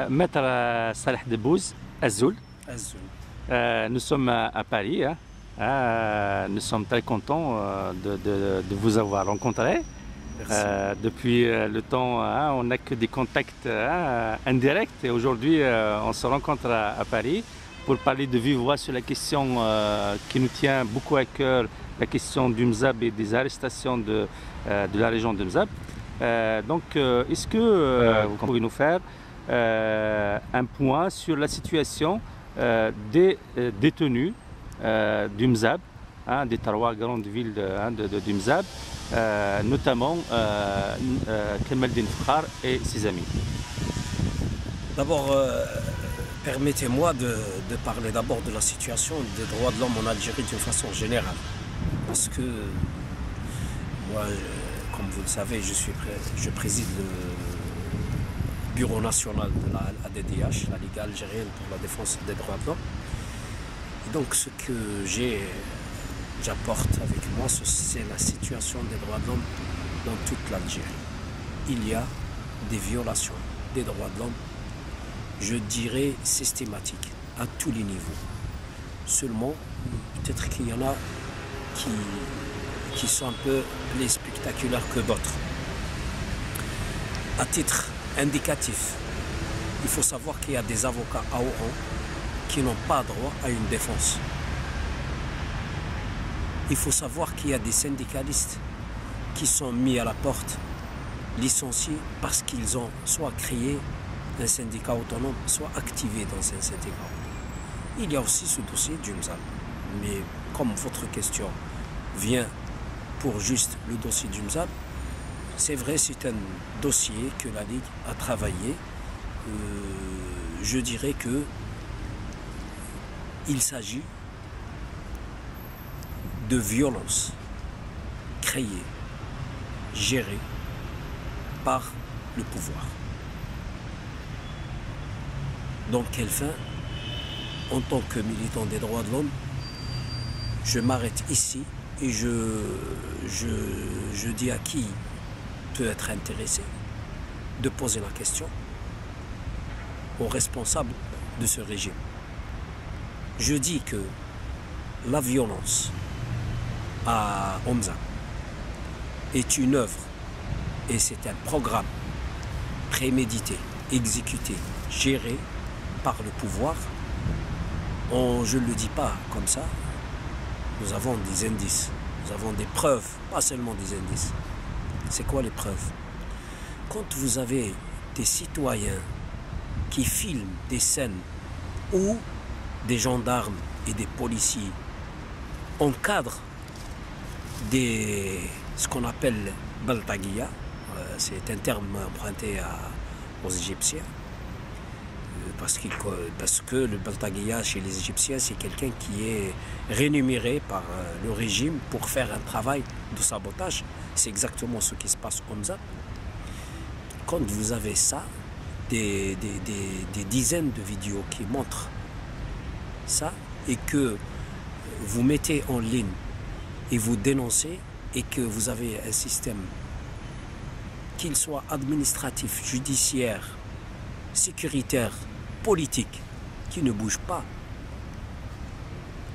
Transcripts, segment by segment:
Maître Salah Debbouze, Azzoul. Nous sommes à Paris. Nous sommes très contents de vous avoir rencontré. Depuis le temps, on n'a que des contacts indirects et aujourd'hui, on se rencontre à Paris pour parler de vive voix sur la question qui nous tient beaucoup à cœur, la question du Mzab et des arrestations de la région de Mzab. Est-ce que vous pouvez nous faire un point sur la situation des détenus du Mzab, des trois grandes villes du Mzab, notamment Kamel Din Fakhar et ses amis? D'abord, permettez-moi de parler d'abord de la situation des droits de l'homme en Algérie d'une façon générale. Parce que moi, comme vous le savez, je préside le bureau national de la ADDH, la Ligue algérienne pour la défense des droits de l'homme. Et donc ce que j'apporte avec moi, c'est la situation des droits de l'homme dans toute l'Algérie. Il y a des violations des droits de l'homme, je dirais systématiques, à tous les niveaux. Seulement, peut-être qu'il y en a qui sont un peu plus spectaculaires que d'autres. À titre indicatif, il faut savoir qu'il y a des avocats à haut rang qui n'ont pas droit à une défense. Il faut savoir qu'il y a des syndicalistes qui sont mis à la porte, licenciés parce qu'ils ont soit créé un syndicat autonome, soit activé dans un syndicat autonome. Il y a aussi ce dossier du Mzab. Mais comme votre question vient pour juste le dossier du Mzab, c'est vrai, c'est un dossier que la Ligue a travaillé. Je dirais que il s'agit de violences créées, gérées par le pouvoir. Donc, quelle fin? En tant que militant des droits de l'homme, je m'arrête ici et je dis à qui peut être intéressé de poser la question aux responsables de ce régime. Je dis que la violence à Mzab est une œuvre et c'est un programme prémédité, exécuté, géré par le pouvoir. Je ne le dis pas comme ça. Nous avons des indices, nous avons des preuves, pas seulement des indices. C'est quoi les preuves? Quand vous avez des citoyens qui filment des scènes où des gendarmes et des policiers encadrent ce qu'on appelle baltaguia, c'est un terme emprunté aux Égyptiens, parce que le baltaguia chez les Égyptiens, c'est quelqu'un qui est rémunéré par le régime pour faire un travail de sabotage. C'est exactement ce qui se passe au Mzab. Quand vous avez ça, des dizaines de vidéos qui montrent ça, et que vous mettez en ligne et vous dénoncez, et que vous avez un système, qu'il soit administratif, judiciaire, sécuritaire, politique, qui ne bouge pas,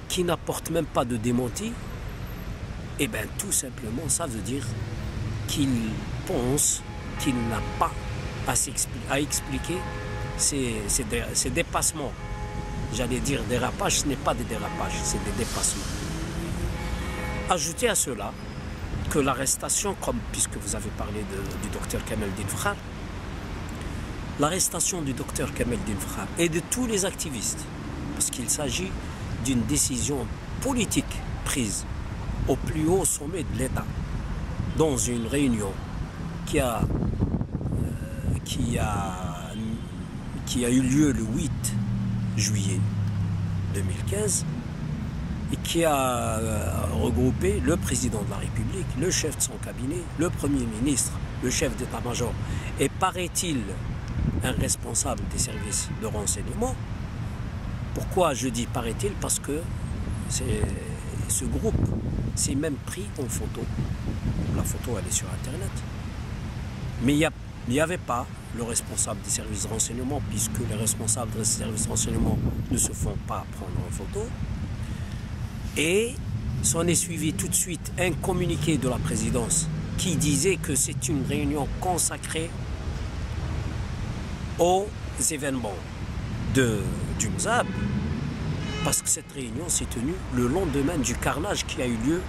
qui n'apporte même pas de démenti, et bien tout simplement ça veut dire qu'il pense qu'il n'a pas à expliquer ces dépassements. J'allais dire dérapage, ce n'est pas des dérapages, c'est des dépassements. Ajoutez à cela que l'arrestation, puisque vous avez parlé du docteur Kamel Din Fakhar, l'arrestation du docteur Kamel Din Fakhar et de tous les activistes, parce qu'il s'agit d'une décision politique prise au plus haut sommet de l'État, dans une réunion qui a eu lieu le 8 juillet 2015 et qui a regroupé le président de la République, le chef de son cabinet, le Premier ministre, le chef d'état-major et, paraît-il, un responsable des services de renseignement. Pourquoi je dis paraît-il? Parce que ce groupe s'est même pris en photo. La photo, elle est sur Internet. Mais il n'y avait pas le responsable des services de renseignement, puisque les responsables des services de renseignement ne se font pas prendre en photo. Et s'en est suivi tout de suite un communiqué de la présidence qui disait que c'est une réunion consacrée aux événements du Mzab, parce que cette réunion s'est tenue le lendemain du carnage qui a eu lieu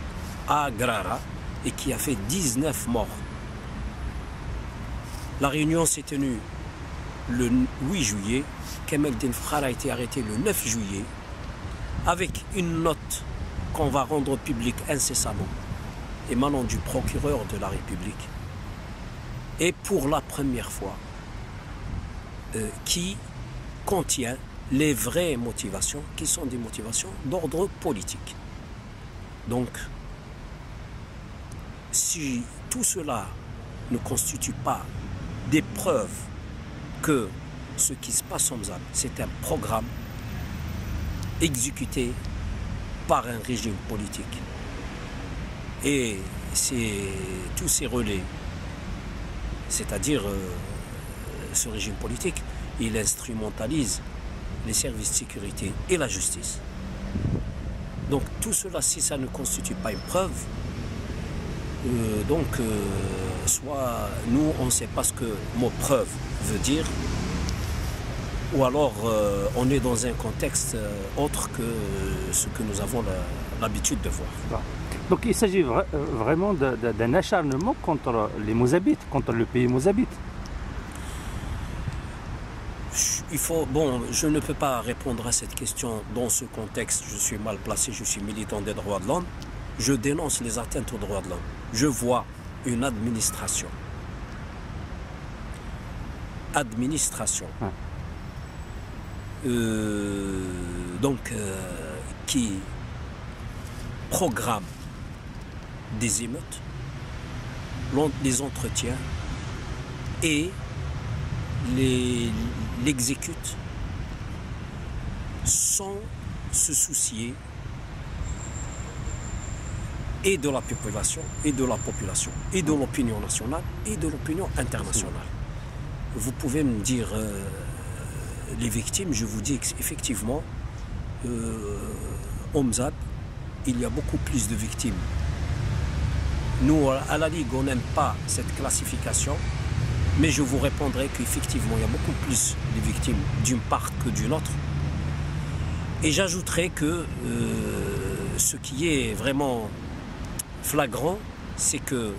à Grara et qui a fait 19 morts. La réunion s'est tenue le 8 juillet. Kamel Denfkhar a été arrêté le 9 juillet avec une note qu'on va rendre publique incessamment, émanant du procureur de la République. Et pour la première fois, qui contient les vraies motivations, qui sont des motivations d'ordre politique. Donc, si tout cela ne constitue pas des preuves que ce qui se passe en Mzab, c'est un programme exécuté par un régime politique. Et tous ces relais, c'est-à-dire ce régime politique, il instrumentalise les services de sécurité et la justice. Donc tout cela, si ça ne constitue pas une preuve, soit nous, on ne sait pas ce que mot preuve veut dire, ou alors on est dans un contexte autre que ce que nous avons l'habitude de voir. Donc il s'agit vraiment d'un acharnement contre les Mozabites, contre le pays mozabite. Je ne peux pas répondre à cette question dans ce contexte. Je suis mal placé, je suis militant des droits de l'homme. Je dénonce les atteintes aux droits de l'homme. Je vois une administration. Qui programme des émeutes, les entretiens et l'exécute sans se soucier et de la population, et de l'opinion nationale, et de l'opinion internationale. Vous pouvez me dire les victimes, je vous dis qu'effectivement, au Mzab, il y a beaucoup plus de victimes. Nous, à la Ligue, on n'aime pas cette classification, mais je vous répondrai qu'effectivement, il y a beaucoup plus de victimes d'une part que d'une autre. Et j'ajouterai que ce qui est vraiment flagrant, c'est que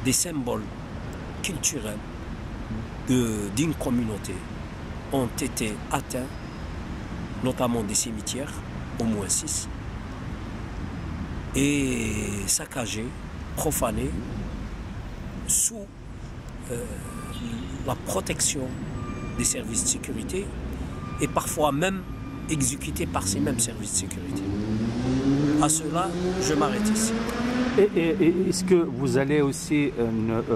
des symboles culturels d'une communauté ont été atteints, notamment des cimetières, au moins 6, et saccagés, profanés, sous la protection des services de sécurité et parfois même exécutés par ces mêmes services de sécurité. À cela, je m'arrête ici. Et est-ce que vous allez aussi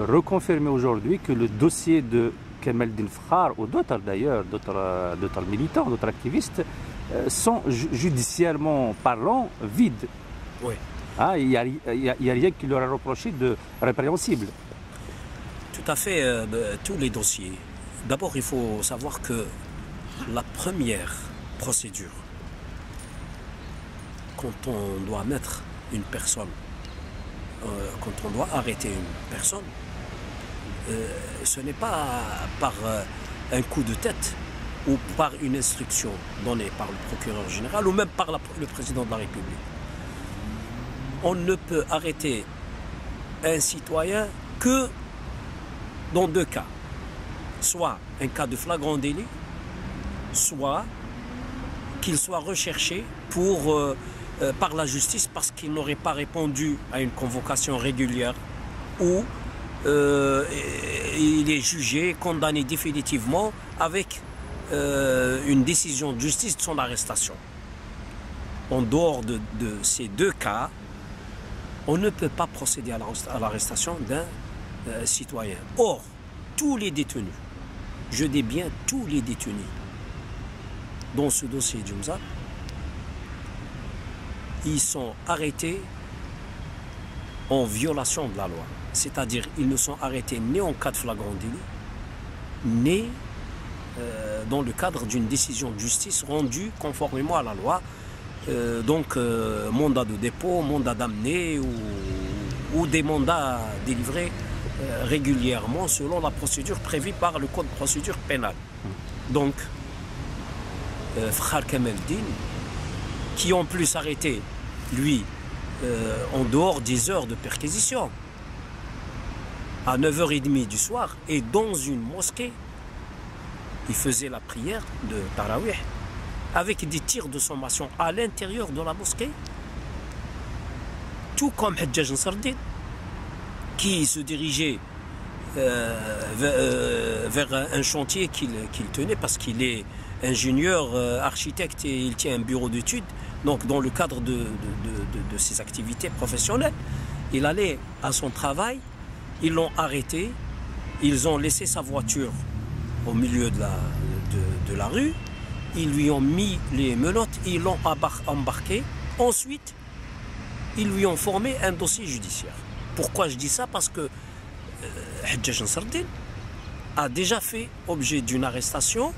reconfirmer aujourd'hui que le dossier de Kamel Denfkhar ou d'autres d'ailleurs, d'autres militants, d'autres activistes, sont judiciairement parlant vides? Oui. Ah, il n'y a rien qui leur a reproché de répréhensible. Tout à fait, tous les dossiers. D'abord, il faut savoir que la première procédure, quand on doit mettre une personne, quand on doit arrêter une personne, ce n'est pas par un coup de tête ou par une instruction donnée par le procureur général ou même par le président de la République. On ne peut arrêter un citoyen que dans 2 cas. Soit un cas de flagrant délit, soit qu'il soit recherché par la justice parce qu'il n'aurait pas répondu à une convocation régulière ou il est jugé, condamné définitivement avec une décision de justice de son arrestation. En dehors de ces 2 cas, on ne peut pas procéder à l'arrestation d'un citoyen. Or, tous les détenus, je dis bien tous les détenus, dans ce dossier du Mzab, ils sont arrêtés en violation de la loi. C'est-à-dire ils ne sont arrêtés ni en cas de flagrant délit, né dans le cadre d'une décision de justice rendue conformément à la loi. Mandat de dépôt, mandat d'amener ou des mandats délivrés régulièrement selon la procédure prévue par le code de procédure pénale. Donc, Frère Kameldine, qui en plus arrêté, lui, en dehors des heures de perquisition, à 9h30 du soir, et dans une mosquée, il faisait la prière de Tarawih, avec des tirs de sommation à l'intérieur de la mosquée, tout comme Hajjaj Nsardine, qui se dirigeait vers un chantier qu'il tenait, parce qu'il est ingénieur, architecte, et il tient un bureau d'études. Donc dans le cadre de ses activités professionnelles, il allait à son travail, ils l'ont arrêté, ils ont laissé sa voiture au milieu de la rue, ils lui ont mis les menottes, ils l'ont embarqué. Ensuite, ils lui ont formé un dossier judiciaire. Pourquoi je dis ça? Parce que Hajjaj Nsardine a déjà fait objet d'une arrestation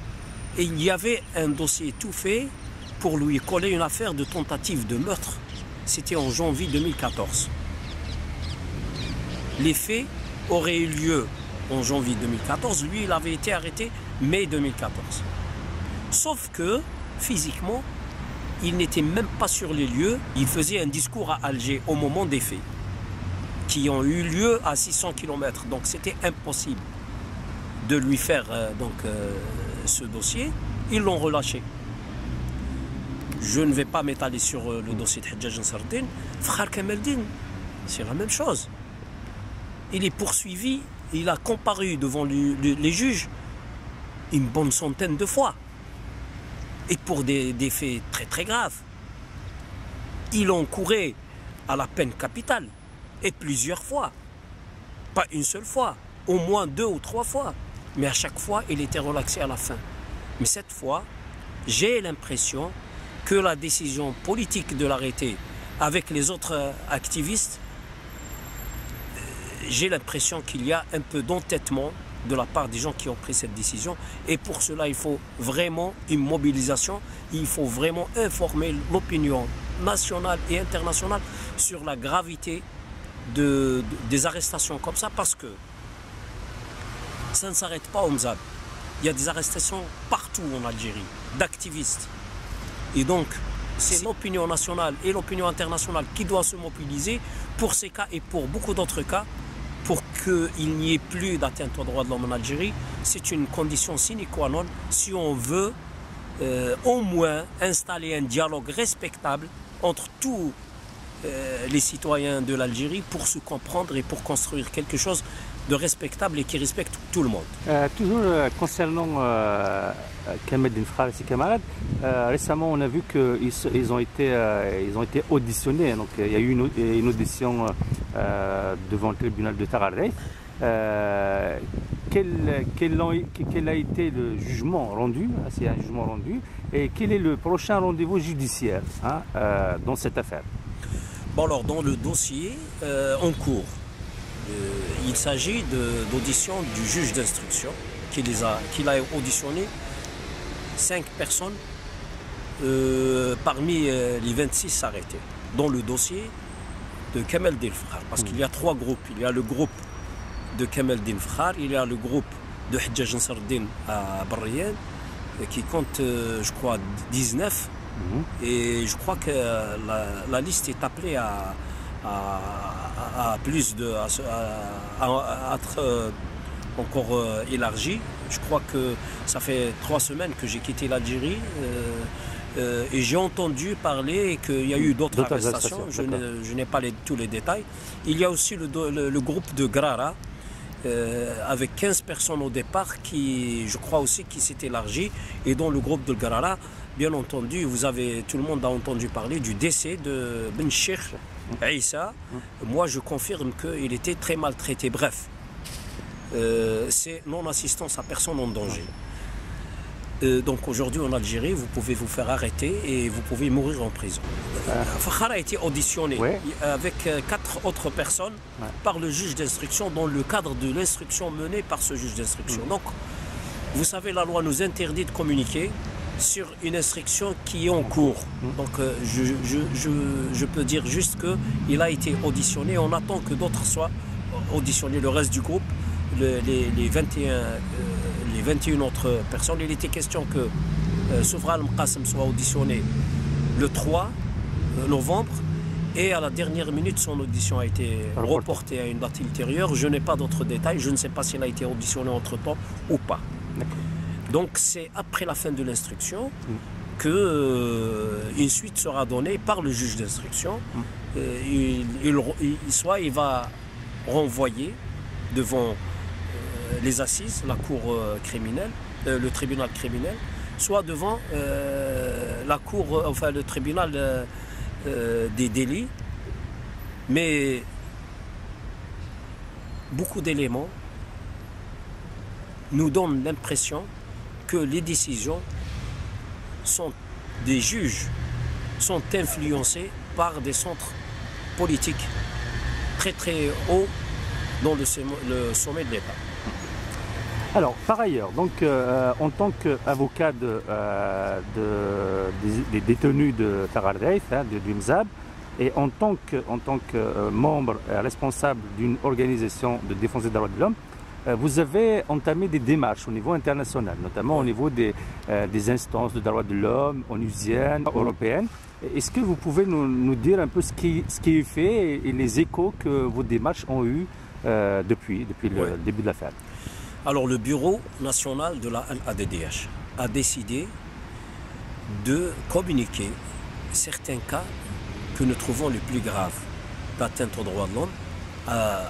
et il y avait un dossier tout fait pour lui coller une affaire de tentative de meurtre. C'était en janvier 2014. Les faits auraient eu lieu en janvier 2014. Lui, il avait été arrêté mai 2014. Sauf que, physiquement, il n'était même pas sur les lieux. Il faisait un discours à Alger au moment des faits, qui ont eu lieu à 600 km. Donc c'était impossible de lui faire ce dossier. Ils l'ont relâché. Je ne vais pas m'étaler sur le dossier de Hajjaj Nsardine. Frère Kameldine, c'est la même chose. Il est poursuivi, il a comparu devant les juges une bonne centaine de fois. Et pour des faits très très graves. Il encourait à la peine capitale. Et plusieurs fois. Pas une seule fois. Au moins 2 ou 3 fois. Mais à chaque fois, il était relaxé à la fin. Mais cette fois, j'ai l'impression que la décision politique de l'arrêter avec les autres activistes, j'ai l'impression qu'il y a un peu d'entêtement de la part des gens qui ont pris cette décision. Et pour cela, il faut vraiment une mobilisation. Il faut vraiment informer l'opinion nationale et internationale sur la gravité des arrestations comme ça, parce que ça ne s'arrête pas au Mzab. Il y a des arrestations partout en Algérie, d'activistes. Et donc, c'est l'opinion nationale et l'opinion internationale qui doivent se mobiliser pour ces cas et pour beaucoup d'autres cas, pour qu'il n'y ait plus d'atteinte aux droits de l'homme en Algérie. C'est une condition sine qua non si on veut au moins installer un dialogue respectable entre tous les citoyens de l'Algérie pour se comprendre et pour construire quelque chose de respectable et qui respecte tout le monde. Toujours concernant Kameldine Frère et ses camarades, récemment on a vu qu'ils ont été auditionnés. Donc il y a eu une audition devant le tribunal de Taradef. Quel a été le jugement rendu? C'est un jugement rendu. Et quel est le prochain rendez-vous judiciaire dans cette affaire? Bon, alors, dans le dossier en cours, il s'agit d'audition du juge d'instruction qu'il a auditionné 5 personnes parmi les 26 arrêtés dans le dossier de Kameldine Frère. Parce qu'il y a 3 groupes. Il y a le groupe de Kameldine Frère, il y a le groupe de Hajjaj Nsardine à Barrienne qui compte, je crois, 19. Et je crois que la liste est appelée à être encore élargie. Je crois que ça fait 3 semaines que j'ai quitté l'Algérie et j'ai entendu parler qu'il y a eu d'autres arrestations. Je n'ai pas tous les détails. Il y a aussi le groupe de Grara avec 15 personnes au départ qui, je crois aussi, qui s'est élargi. Et dans le groupe de Grara, bien entendu, tout le monde a entendu parler du décès de Ben Cheikh Aïssa. Moi, je confirme qu'il était très maltraité. Bref, c'est non-assistance à personne en danger. Donc aujourd'hui en Algérie, vous pouvez vous faire arrêter et vous pouvez mourir en prison. Fakhar a été auditionné avec 4 autres personnes par le juge d'instruction dans le cadre de l'instruction menée par ce juge d'instruction. Donc Vous savez, la loi nous interdit de communiquer sur une instruction qui est en cours. Donc je peux dire juste qu'il a été auditionné. On attend que d'autres soient auditionnés, le reste du groupe, les 21 autres personnes. Il était question que Soufra Al-Mqassem soit auditionné le 3 novembre et à la dernière minute son audition a été reportée à une date ultérieure. Je n'ai pas d'autres détails, je ne sais pas s'il a été auditionné entre-temps ou pas. Donc c'est après la fin de l'instruction qu'une suite sera donnée par le juge d'instruction. Soit il va renvoyer devant les assises, la cour criminelle, le tribunal criminel, soit devant le tribunal des délits. Mais beaucoup d'éléments nous donnent l'impression que les décisions des juges sont influencées par des centres politiques très très hauts dans le sommet de l'État. Alors, par ailleurs, donc, en tant qu'avocat des détenus de Taghardayt, du MZAB, et en tant que membre responsable d'une organisation de défense des droits de l'homme, vous avez entamé des démarches au niveau international, notamment au niveau des instances de droits de l'homme onusiennes, européennes. Est-ce que vous pouvez nous dire un peu ce qui est fait et les échos que vos démarches ont eu depuis le début de l'affaire? Alors, le bureau national de la LADDH a décidé de communiquer certains cas que nous trouvons les plus graves d'atteinte aux droits de l'homme à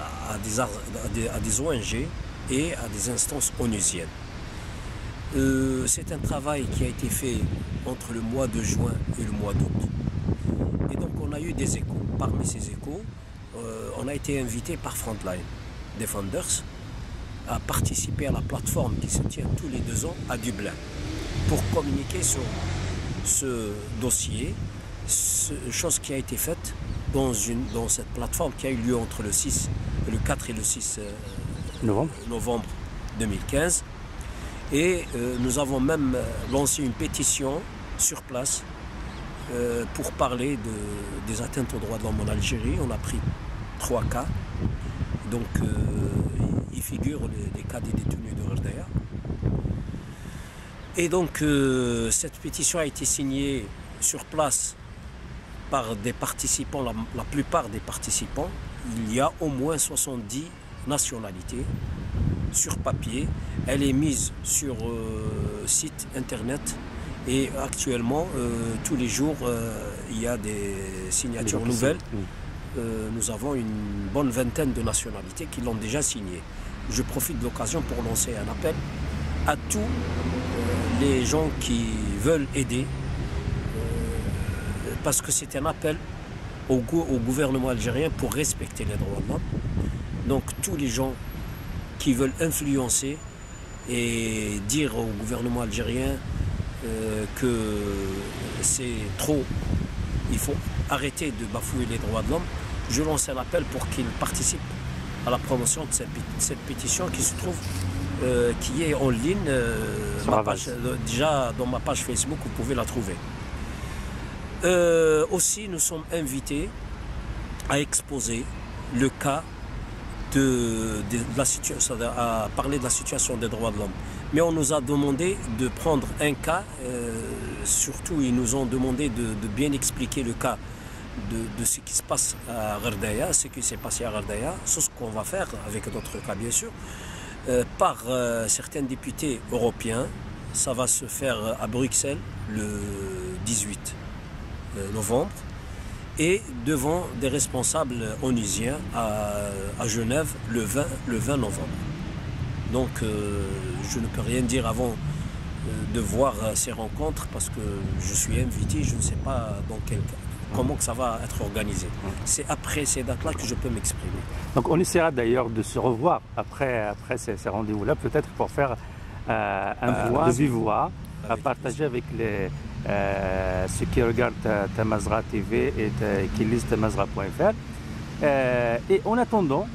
des ONG et à des instances onusiennes. C'est un travail qui a été fait entre le mois de juin et le mois d'août. Et donc on a eu des échos. Parmi ces échos, on a été invité par Frontline Defenders à participer à la plateforme qui se tient tous les 2 ans à Dublin pour communiquer sur ce dossier, chose qui a été faite dans cette plateforme qui a eu lieu entre le 4 et le 6 novembre 2015. Et nous avons même lancé une pétition sur place pour parler des atteintes aux droits de l'homme en Algérie. On a pris 3 cas. Donc il figure les cas des détenus de Ghardaya. Et donc cette pétition a été signée sur place par des participants, la plupart des participants. Il y a au moins 70 nationalités sur papier. Elle est mise sur site internet et actuellement tous les jours il y a des signatures nouvelles. Nous avons une bonne vingtaine de nationalités qui l'ont déjà signé. Je profite de l'occasion pour lancer un appel à tous les gens qui veulent aider, parce que c'est un appel au gouvernement algérien pour respecter les droits de l'homme. Donc tous les gens qui veulent influencer et dire au gouvernement algérien que c'est trop, il faut arrêter de bafouer les droits de l'homme, je lance un appel pour qu'ils participent à la promotion de cette pétition qui se trouve, qui est en ligne, déjà dans ma page Facebook, vous pouvez la trouver. Aussi, nous sommes invités à exposer le cas à parler de la situation des droits de l'homme. Mais on nous a demandé de prendre un cas, surtout ils nous ont demandé de bien expliquer le cas de ce qui se passe à Ghardaya, ce qui s'est passé à Ghardaya, c'est ce qu'on va faire avec d'autres cas bien sûr, par certains députés européens. Ça va se faire à Bruxelles le 18 novembre et devant des responsables onusiens à Genève le 20 novembre. Donc je ne peux rien dire avant de voir ces rencontres parce que je suis invité, je ne sais pas dans quel cas. Comment que ça va être organisé. C'est après ces dates-là que je peux m'exprimer. Donc on essaiera d'ailleurs de se revoir après ces rendez-vous-là, peut-être pour faire un voix de vive voix, à partager avec ceux qui regardent Tamazra TV et qui lisent tamazra.fr. Et en attendant,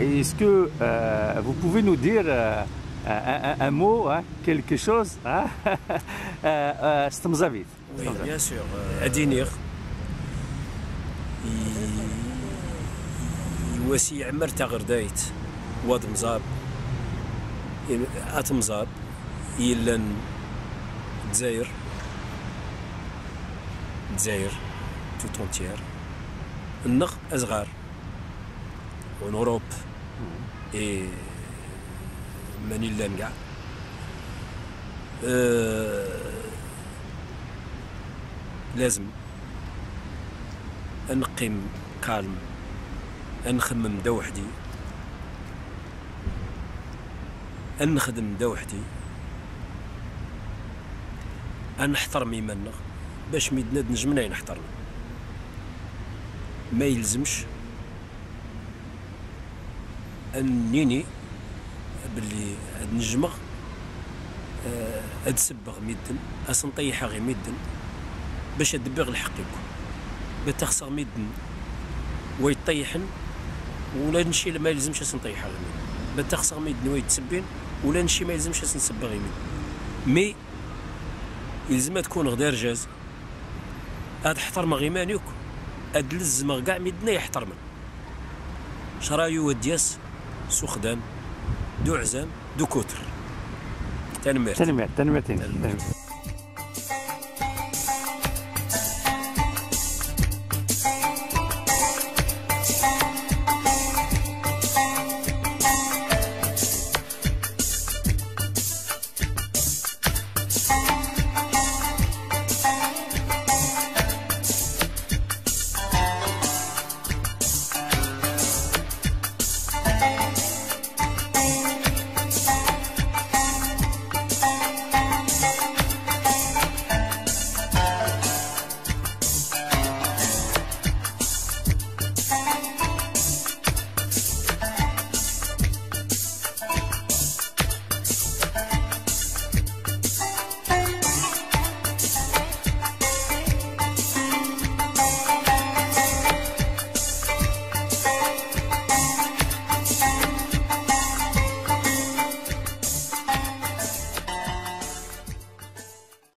est-ce que vous pouvez nous dire un mot, hein, quelque chose, hein. Stemzavit. Oui, bien sûr. Adinir. يواسي عمر تغردايت واد مزاب اتمزاب يلن دزاير تو تونتيير النغ ازغار اون اوروب اي ماني لان كاع لازم نقيم كالم نخمم دا وحدي نخدم دا وحدي نحترم يمنا باش ميدنا نجمنا نحترم ما يلزمش انني باللي هاد النجمه هاد سبغ ميدن اسنطيحها غير ميدن باش ادبغ الحق يكون بتخسر ميدن ويطيحن ولا نشي ما يلزمش نطيحها غير ميدن بتخسر ميدن ويتسبين ولا نشي ما يلزمش نسبغ غير مي يلزم تكون غدا رجاز هاد احترم غيمانيك هاد لزم كاع ميدنا يحترمن شرايو ودياس سو خدام دو عزام دو كوتر تنمير تنمير